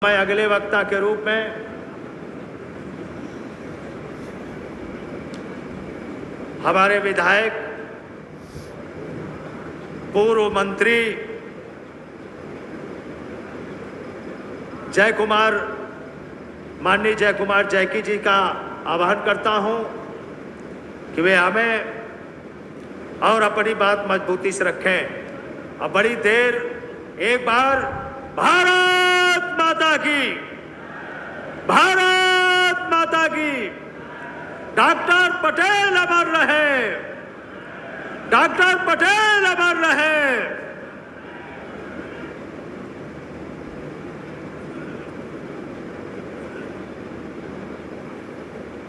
मैं अगले वक्ता के रूप में हमारे विधायक, पूर्व मंत्री माननीय जय कुमार जैकी जी का आह्वान करता हूं कि वे हमें और अपनी बात मजबूती से रखें। अब बड़ी देर एक बार भारत माता की, भारत माता की, डॉक्टर पटेल अमर रहे, डॉक्टर पटेल अमर रहे।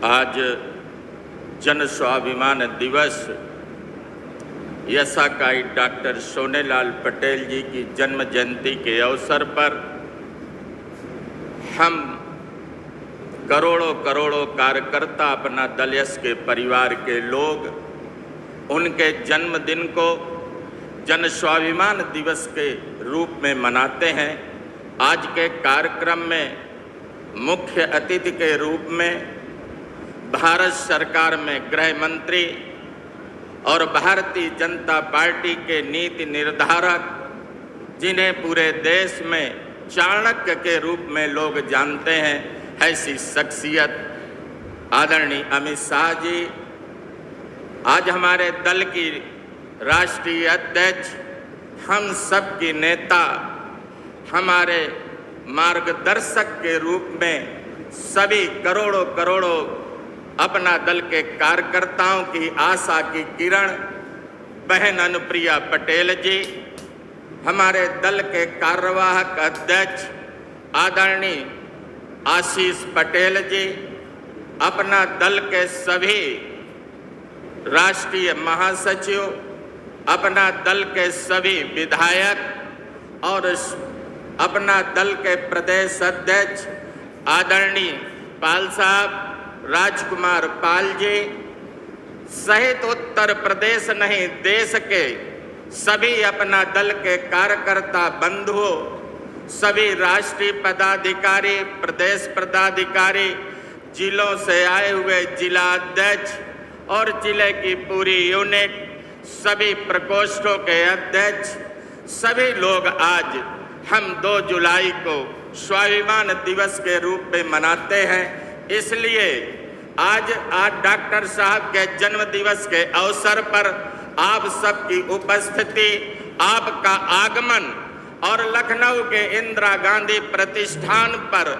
आज जन स्वाभिमान दिवस यशाकाई डॉक्टर सोनेलाल पटेल जी की जन्म जयंती के अवसर पर हम करोड़ों करोड़ों कार्यकर्ता, अपना दल यश के परिवार के लोग उनके जन्मदिन को जन स्वाभिमान दिवस के रूप में मनाते हैं। आज के कार्यक्रम में मुख्य अतिथि के रूप में भारत सरकार में गृह मंत्री और भारतीय जनता पार्टी के नीति निर्धारक, जिन्हें पूरे देश में चाणक्य के रूप में लोग जानते हैं, ऐसी शख्सियत आदरणीय अमित शाह जी, आज हमारे दल की राष्ट्रीय अध्यक्ष, हम सब की नेता, हमारे मार्गदर्शक के रूप में सभी करोड़ों करोड़ों अपना दल के कार्यकर्ताओं की आशा की किरण बहन अनुप्रिया पटेल जी, हमारे दल के कार्यवाहक अध्यक्ष आदरणीय आशीष पटेल जी, अपना दल के सभी राष्ट्रीय महासचिव, अपना दल के सभी विधायक और अपना दल के प्रदेश अध्यक्ष आदरणीय पाल साहब, राजकुमार पाल जी सहित उत्तर प्रदेश नहीं देश के सभी अपना दल के कार्यकर्ता बंधुओं, सभी राष्ट्रीय पदाधिकारी, प्रदेश पदाधिकारी, जिलों से आए हुए जिला अध्यक्ष और जिले की पूरी यूनिट, सभी प्रकोष्ठों के अध्यक्ष, सभी लोग आज हम 2 जुलाई को स्वाभिमान दिवस के रूप में मनाते हैं। इसलिए आज डॉक्टर साहब के जन्म दिवस के अवसर पर आप सबकी उपस्थिति, आपका आगमन और लखनऊ के इंदिरा गांधी प्रतिष्ठान पर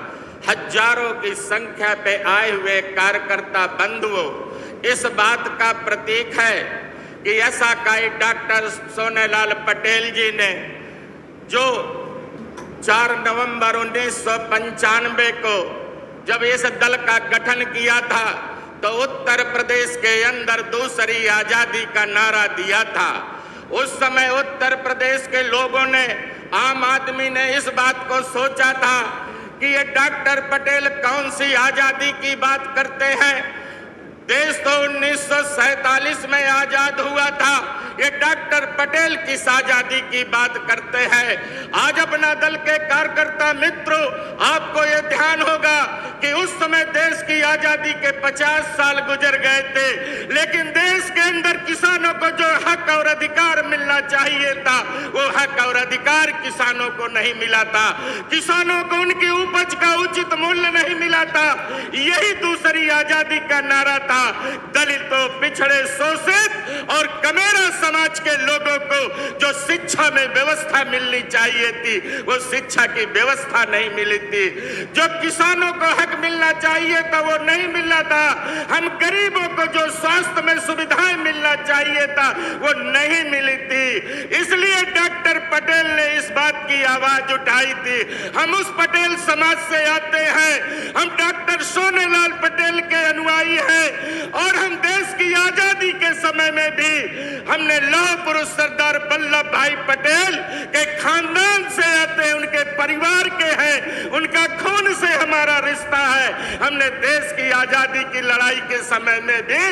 हजारों की संख्या पे आए हुए कार्यकर्ता बंधुओं, इस बात का प्रतीक है कि यशाकाई डॉक्टर सोनेलाल पटेल जी ने जो 4 नवंबर 1995 को जब इस दल का गठन किया था तो उत्तर प्रदेश के अंदर दूसरी आजादी का नारा दिया था। उस समय उत्तर प्रदेश के लोगों ने, आम आदमी ने इस बात को सोचा था कि ये डॉक्टर पटेल कौन सी आजादी की बात करते हैं। देश तो 1947 में आजाद हुआ था, ये डॉक्टर पटेल किस आजादी की बात करते हैं। आज अपना दल के कार्यकर्ता मित्रों, आपको ये ध्यान होगा कि उस समय देश की आजादी के 50 साल गुजर गए थे, लेकिन देश के अंदर किसानों को जो हक और अधिकार मिलना चाहिए था, वो हक और अधिकार किसानों को नहीं मिला था। किसानों को उनकी उपज का उचित मूल्य नहीं मिला था। यही दूसरी आजादी का नारा था। दलितों, पिछड़े, शोषित और कमेरा समाज के लोगों को जो शिक्षा में व्यवस्था मिलनी चाहिए थी, वो शिक्षा की व्यवस्था नहीं मिली थी। जो किसानों को हक मिलना चाहिए था, वो नहीं मिला था। हम गरीबों को जो स्वास्थ्य में सुविधाएं मिलना चाहिए था, वो नहीं मिली थी। इसलिए डॉक्टर पटेल ने इस बात की आवाज उठाई थी। हम उस पटेल समाज से आते हैं, हम डॉक्टर सोनेलाल पटेल के अनुयायी हैं और हम देश की आजादी के समय में भी हमने लौह पुरुष सरदार वल्लभ भाई पटेल के खानदान से आते हैं, उनके परिवार के हैं, उनका खून से हमारा रिश्ता है। हमने देश की आजादी की लड़ाई के समय में भी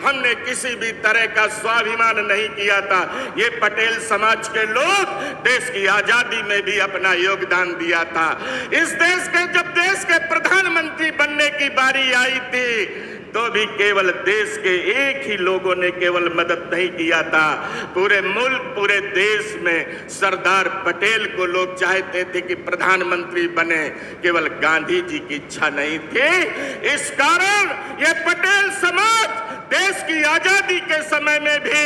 हमने किसी भी तरह का स्वाभिमान नहीं किया था। ये पटेल समाज के लोग देश की आजादी में भी अपना योगदान दिया था। इस देश के जब देश के प्रधानमंत्री बनने की बारी आई थी तो भी केवल देश के एक ही लोगों ने केवल मदद नहीं किया था, पूरे मुल्क पूरे देश में सरदार पटेल को लोग चाहते थे कि प्रधानमंत्री बने, केवल गांधी जी की इच्छा नहीं थी। इस कारण ये पटेल समाज देश की आजादी के समय में भी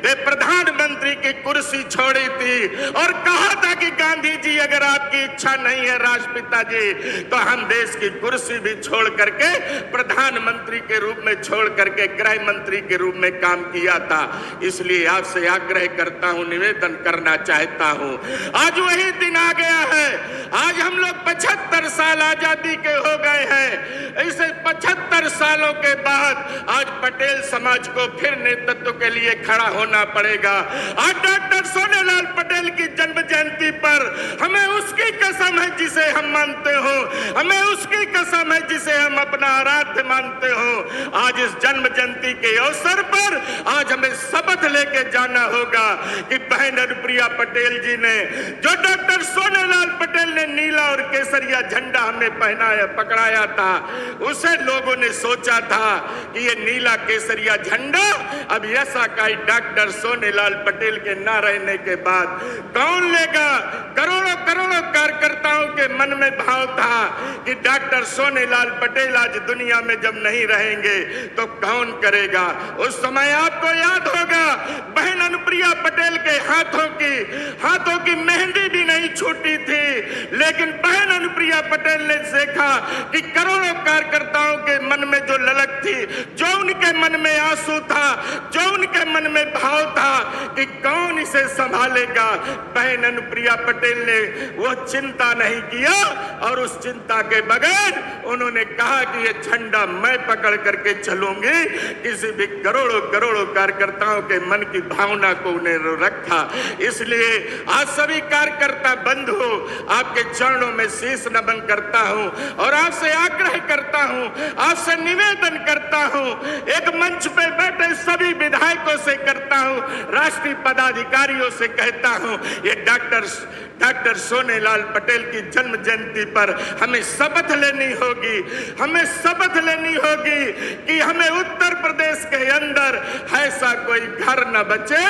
वे प्रधानमंत्री की कुर्सी छोड़ी थी और कहा था कि गांधी जी अगर आपकी इच्छा नहीं है राष्ट्रपिता जी तो हम देश की कुर्सी भी छोड़ करके प्रधानमंत्री के रूप में छोड़ करके गृह मंत्री के रूप में काम किया था। इसलिए आपसे आग्रह करता हूं, निवेदन करना चाहता हूं, आज वही दिन आ गया है। आज हम लोग 75 साल आजादी के हो गए हैं। इसे 75 सालों के बाद आज पटेल समाज को फिर नेतृत्व के लिए खड़ा होना पड़ेगा। आज डॉक्टर सोनेलाल पटेल की जन्म जयंती पर हमें उसकी कसम है जिसे हम मानते हो, हमें उसकी कसम है जिसे हम अपना आराध्य मानते हो। आज इस जन्म जयंती के अवसर पर आज हमें शपथ लेके जाना होगा कि बहन अनुप्रिया पटेल जी ने जो डॉक्टर सोनेलाल पटेल ने नीला और केसरिया झंडा हमें पहनाया पकड़ाया था, उसे लोगों ने सोचा था कि ये नीला केसरिया झंडा अब ऐसा काई डॉक्टर सोनेलाल पटेल के ना रहने के बाद कौन लेगा। करोड़ों करोड़ों कार्यकर्ताओं के मन में भाव था कि डॉक्टर सोनेलाल पटेल आज दुनिया में जब नहीं रहेंगे तो कौन करेगा। उस समय आपको याद होगा बहन अनुप्रिया पटेल के हाथों की मेहंदी भी नहीं छूटी थी, लेकिन बहन अनुप्रिया पटेल ने देखा कि करोड़ों कार्यकर्ताओं के मन में जो ललक थी, जो उनके मन में आंसू था, जो उनके मन में भाव था कि कौन इसे संभालेगा, बहन अनुप्रिया पटेल ने वो चिंता नहीं किया और उस चिंता के बगैर उन्होंने कहा कि ये झंडा मैं पकड़ करके चलूंगी। किसी भी करोड़ों करोड़ों कार्यकर्ताओं के मन की भावना को उन्हें रखा। इसलिए आज सभी कार्यकर्ता बंधु आपके चरणों में शीश नमन करता हूं और आपसे आग्रह करता हूं, आपसे निवेदन करता हूं, एक मंच पे बैठे सभी विधायकों से करता हूं, राष्ट्रीय पदाधिकारियों से कहता हूं, ये डॉक्टर सोनेलाल पटेल की जन्म जयंती पर हमें शपथ लेनी होगी, हमें शपथ लेनी होगी कि हमें उत्तर प्रदेश के अंदर ऐसा कोई घर न बचे,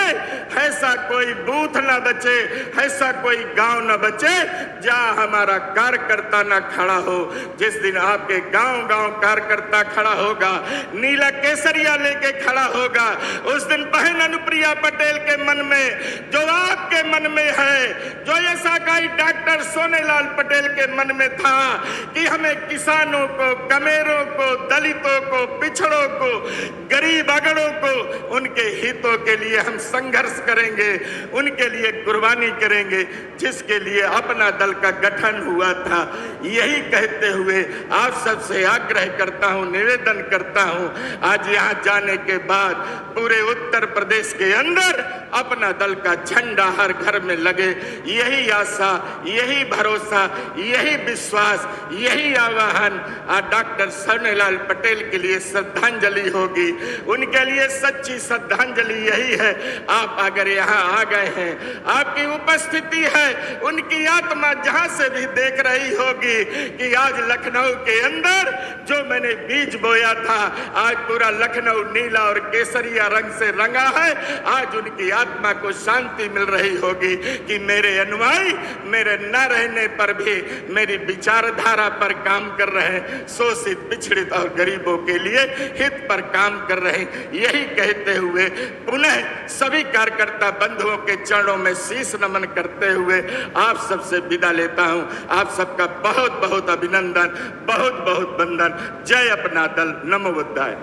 ऐसा कोई बूथ न बचे, ऐसा कोई गांव न बचे जहां हमारा कार्यकर्ता न खड़ा हो। जिस दिन आपके गांव गांव कार्यकर्ता खड़ा होगा, नीला केसरिया लेके खड़ा होगा, उस दिन बहन अनुप्रिया पटेल के मन में जो आपके मन में है, जो ऐसा काई डॉक्टर सोनेलाल पटेल के मन में था कि हमें किसानों को, कमेरों को, दलितों को, पिछड़ों को, गरीब अगड़ों को, उनके हितों के लिए हम संघर्ष करेंगे, उनके लिए कुर्बानी करेंगे, जिसके लिए अपना दल का गठन हुआ था। यही कहते हुए आप सबसे आग्रह करता हूं, निवेदन करता हूं, आज यहां जाने के बाद पूरे उत्तर प्रदेश के अंदर अपना दल का झंडा हर घर में लगे। यही आशा, यही भरोसा, यही विश्वास, यही आह्वान आज डॉक्टर सोनेलाल पटेल के लिए श्रद्धांजलि होगी। उनके लिए सच्ची श्रद्धांजलि यही है, आप अगर यहाँ आ गए हैं, आपकी उपस्थिति है, उनकी आत्मा जहां से भी देख रही होगी कि आज लखनऊ के अंदर जो मैंने बीज बोया था, आज पूरा लखनऊ नीला और केसरिया रंग से रंगा है। आज उनकी आत्मा को शांति मिल रही होगी कि मेरे अनुयायी मेरे न रहने पर भी मेरी विचारधारा पर काम कर रहे हैं, शोषित, पिछड़ित और गरीबों के लिए हित पर काम कर रहे हैं। यही कहते हुए पुनः सभी कार्यकर्ता बंधुओं के चरणों में शीश नमन करते हुए आप सबसे विदा लेता हूं। आप सबका बहुत बहुत अभिनंदन, बहुत बहुत वंदन। जय अपना दल। नमो बुद्धाय।